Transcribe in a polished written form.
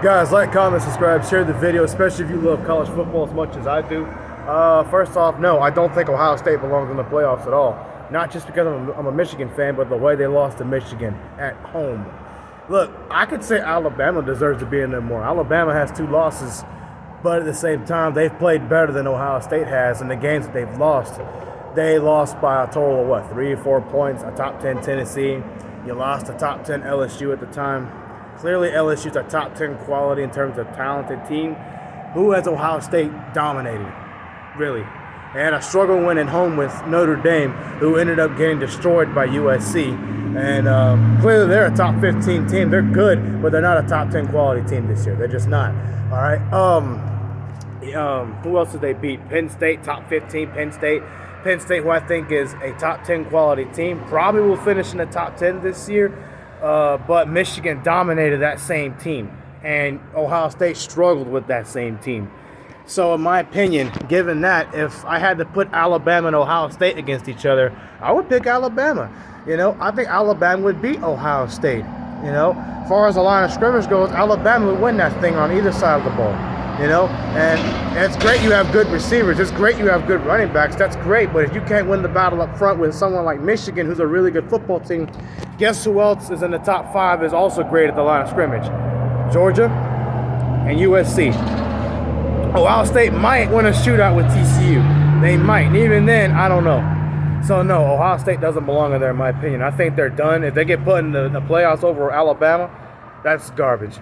Guys, like, comment, subscribe, share the video, especially if you love college football as much as I do. First off, no, I don't think Ohio State belongs in the playoffs at all. Not just because I'm a Michigan fan, but the way they lost to Michigan at home. Look, I could say Alabama deserves to be in there more. Alabama has 2 losses, but at the same time, they've played better than Ohio State has in the games that they've lost. They lost by a total of, 3 or 4 points, a top 10 Tennessee. You lost a top 10 LSU at the time. Clearly, LSU's a top 10 quality in terms of talented team. Who has Ohio State dominated? Really. They had a struggle win at home with Notre Dame, who ended up getting destroyed by USC. And clearly, they're a top 15 team. They're good, but they're not a top 10 quality team this year. They're just not. All right. Who else did they beat? Penn State, top 15. Penn State, who I think is a top 10 quality team, probably will finish in the top 10 this year. But Michigan dominated that same team, and Ohio State struggled with that same team. So in my opinion, given that, if I had to put Alabama and Ohio State against each other, I would pick Alabama. I think Alabama would beat Ohio State. As far as the line of scrimmage goes, Alabama would win that thing on either side of the ball. And it's great you have good receivers. It's great you have good running backs. That's great. But if you can't win the battle up front with someone like Michigan, who's a really good football team, guess who else is in the top 5 is also great at the line of scrimmage? Georgia and USC. Ohio State might win a shootout with TCU. They might. And even then, I don't know. So, no, Ohio State doesn't belong in there, in my opinion. I think they're done. If they get put in the playoffs over Alabama, that's garbage.